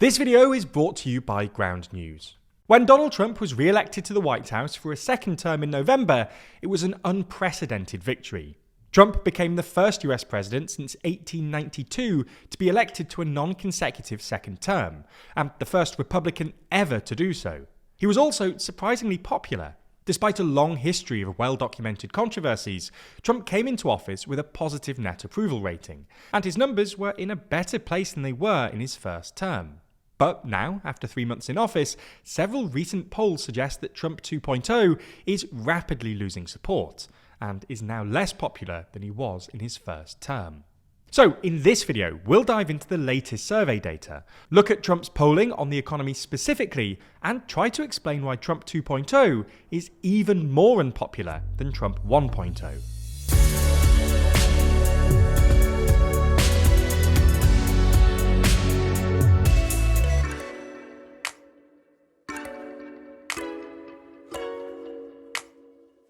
This video is brought to you by Ground News. When Donald Trump was re-elected to the White House for a second term in November, it was an unprecedented victory. Trump became the first US president since 1892 to be elected to a non-consecutive second term, and the first Republican ever to do so. He was also surprisingly popular. Despite a long history of well-documented controversies, Trump came into office with a positive net approval rating, and his numbers were in a better place than they were in his first term. But now, after 3 months in office, several recent polls suggest that Trump 2.0 is rapidly losing support, and is now less popular than he was in his first term. So, in this video, we'll dive into the latest survey data, look at Trump's polling on the economy specifically, and try to explain why Trump 2.0 is even more unpopular than Trump 1.0.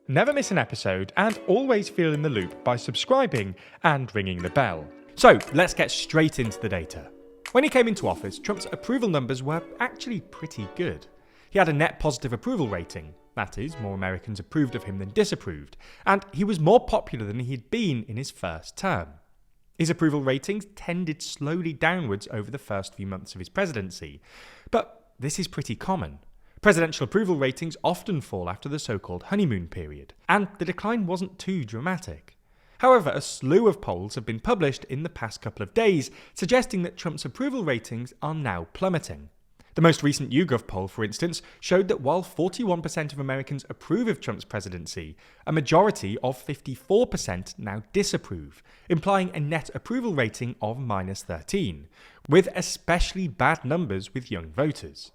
Never miss an episode and always feel in the loop by subscribing and ringing the bell. So let's get straight into the data. When he came into office, Trump's approval numbers were actually pretty good. He had a net positive approval rating, that is, more Americans approved of him than disapproved, and he was more popular than he'd been in his first term. His approval ratings tended slowly downwards over the first few months of his presidency, but this is pretty common. Presidential approval ratings often fall after the so-called honeymoon period, and the decline wasn't too dramatic. However, a slew of polls have been published in the past couple of days suggesting that Trump's approval ratings are now plummeting. The most recent YouGov poll, for instance, showed that while 41% of Americans approve of Trump's presidency, a majority of 54% now disapprove, implying a net approval rating of -13, with especially bad numbers with young voters.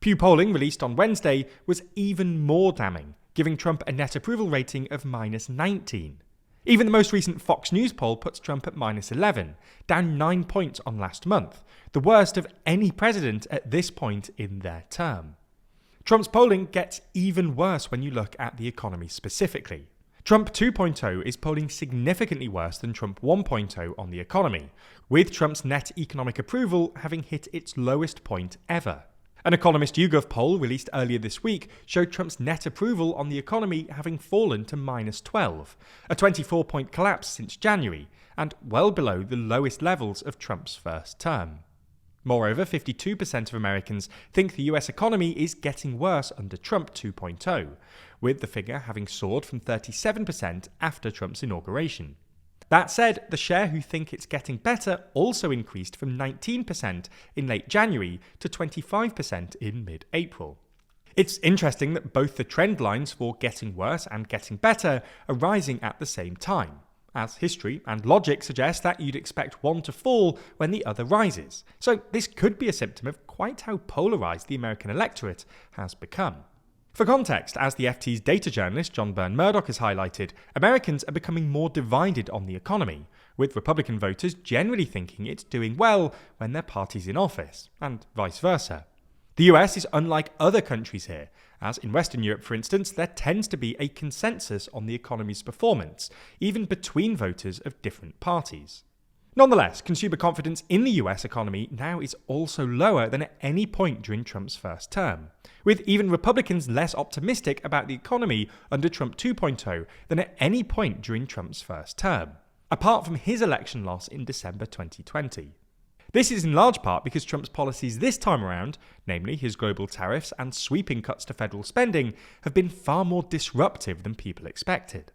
Pew polling released on Wednesday was even more damning, giving Trump a net approval rating of -19. Even the most recent Fox News poll puts Trump at -11, down 9 points on last month, the worst of any president at this point in their term. Trump's polling gets even worse when you look at the economy specifically. Trump 2.0 is polling significantly worse than Trump 1.0 on the economy, with Trump's net economic approval having hit its lowest point ever. An Economist YouGov poll released earlier this week showed Trump's net approval on the economy having fallen to -12, a 24-point collapse since January, and well below the lowest levels of Trump's first term. Moreover, 52% of Americans think the US economy is getting worse under Trump 2.0, with the figure having soared from 37% after Trump's inauguration. That said, the share who think it's getting better also increased from 19% in late January to 25% in mid-April. It's interesting that both the trend lines for getting worse and getting better are rising at the same time, as history and logic suggest that you'd expect one to fall when the other rises. So this could be a symptom of quite how polarised the American electorate has become. For context, as the FT's data journalist John Byrne-Murdoch has highlighted, Americans are becoming more divided on the economy, with Republican voters generally thinking it's doing well when their party's in office, and vice versa. The US is unlike other countries here, as in Western Europe, for instance, there tends to be a consensus on the economy's performance, even between voters of different parties. Nonetheless, consumer confidence in the US economy now is also lower than at any point during Trump's first term, with even Republicans less optimistic about the economy under Trump 2.0 than at any point during Trump's first term, apart from his election loss in December 2020. This is in large part because Trump's policies this time around, namely his global tariffs and sweeping cuts to federal spending, have been far more disruptive than people expected.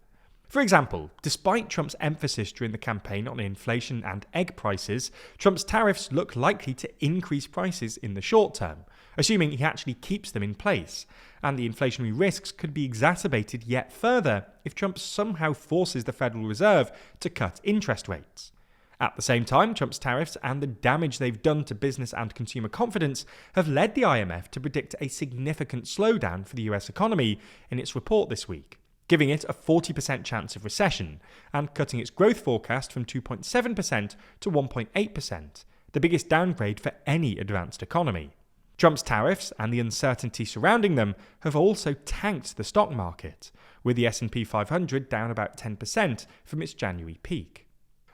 For example, despite Trump's emphasis during the campaign on inflation and egg prices, Trump's tariffs look likely to increase prices in the short term, assuming he actually keeps them in place, and the inflationary risks could be exacerbated yet further if Trump somehow forces the Federal Reserve to cut interest rates. At the same time, Trump's tariffs and the damage they've done to business and consumer confidence have led the IMF to predict a significant slowdown for the US economy in its report this week, giving it a 40% chance of recession, and cutting its growth forecast from 2.7% to 1.8%, the biggest downgrade for any advanced economy. Trump's tariffs and the uncertainty surrounding them have also tanked the stock market, with the S&P 500 down about 10% from its January peak.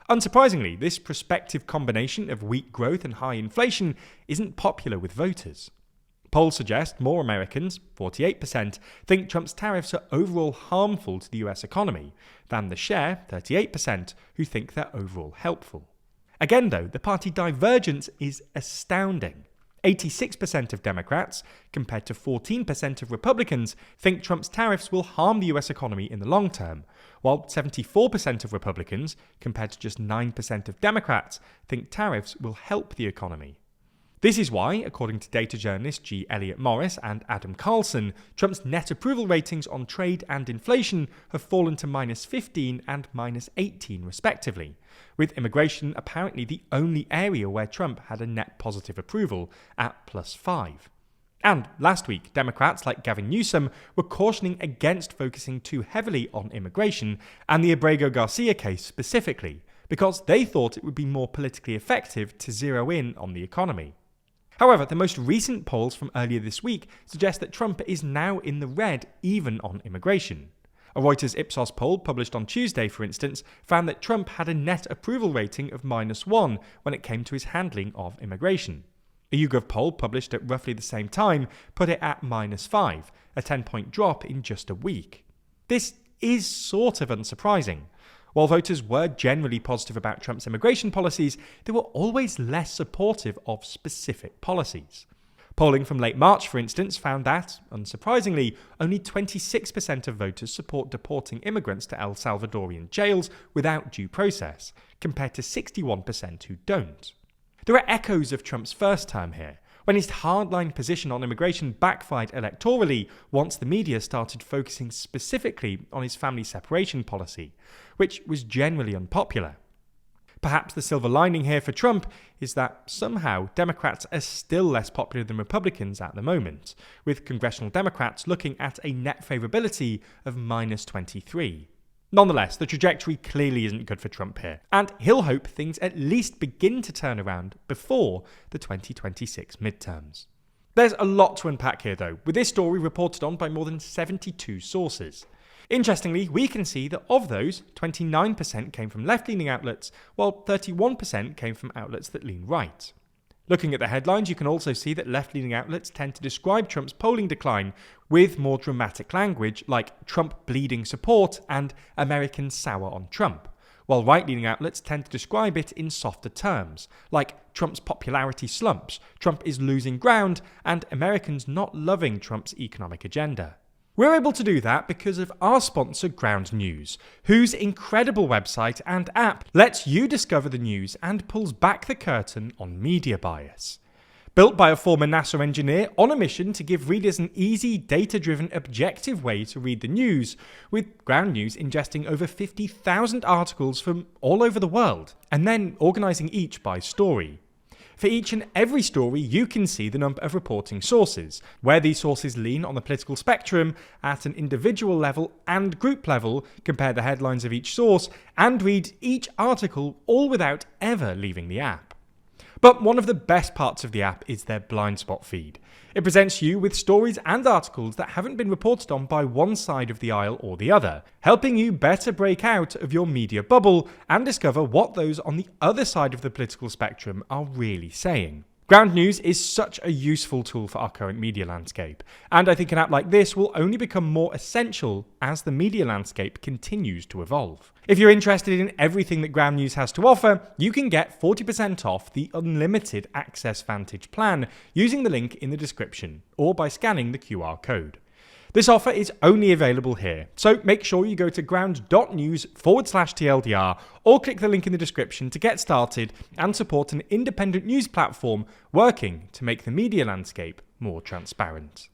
Unsurprisingly, this prospective combination of weak growth and high inflation isn't popular with voters. Polls suggest more Americans, 48%, think Trump's tariffs are overall harmful to the US economy, than the share, 38%, who think they're overall helpful. Again, though, the party divergence is astounding. 86% of Democrats, compared to 14% of Republicans, think Trump's tariffs will harm the US economy in the long term, while 74% of Republicans, compared to just 9% of Democrats, think tariffs will help the economy. This is why, according to data journalists G. Elliott Morris and Adam Carlson, Trump's net approval ratings on trade and inflation have fallen to -15 and -18 respectively, with immigration apparently the only area where Trump had a net positive approval at +5. And last week, Democrats like Gavin Newsom were cautioning against focusing too heavily on immigration and the Abrego-Garcia case specifically, because they thought it would be more politically effective to zero in on the economy. However, the most recent polls from earlier this week suggest that Trump is now in the red even on immigration. A Reuters Ipsos poll published on Tuesday, for instance, found that Trump had a net approval rating of -1 when it came to his handling of immigration. A YouGov poll published at roughly the same time put it at -5, a 10-point drop in just a week. This is sort of unsurprising. While voters were generally positive about Trump's immigration policies, they were always less supportive of specific policies. Polling from late March, for instance, found that, unsurprisingly, only 26% of voters support deporting immigrants to El Salvadorian jails without due process, compared to 61% who don't. There are echoes of Trump's first term here, when his hardline position on immigration backfired electorally once the media started focusing specifically on his family separation policy, which was generally unpopular. Perhaps the silver lining here for Trump is that somehow Democrats are still less popular than Republicans at the moment, with congressional Democrats looking at a net favourability of -23. Nonetheless, the trajectory clearly isn't good for Trump here, and he'll hope things at least begin to turn around before the 2026 midterms. There's a lot to unpack here though, with this story reported on by more than 72 sources. Interestingly, we can see that of those, 29% came from left-leaning outlets, while 31% came from outlets that lean right. Looking at the headlines, you can also see that left-leaning outlets tend to describe Trump's polling decline with more dramatic language like Trump bleeding support and Americans sour on Trump, while right-leaning outlets tend to describe it in softer terms, like Trump's popularity slumps, Trump is losing ground, and Americans not loving Trump's economic agenda. We're able to do that because of our sponsor Ground News, whose incredible website and app lets you discover the news and pulls back the curtain on media bias. Built by a former NASA engineer on a mission to give readers an easy, data-driven, objective way to read the news, with Ground News ingesting over 50,000 articles from all over the world, and then organising each by story. For each and every story, you can see the number of reporting sources, where these sources lean on the political spectrum at an individual level and group level, compare the headlines of each source, and read each article all without ever leaving the app. But one of the best parts of the app is their blind spot feed. It presents you with stories and articles that haven't been reported on by one side of the aisle or the other, helping you better break out of your media bubble and discover what those on the other side of the political spectrum are really saying. Ground News is such a useful tool for our current media landscape, and I think an app like this will only become more essential as the media landscape continues to evolve. If you're interested in everything that Ground News has to offer, you can get 40% off the unlimited Access Vantage plan using the link in the description or by scanning the QR code. This offer is only available here, so make sure you go to ground.news/TLDR or click the link in the description to get started and support an independent news platform working to make the media landscape more transparent.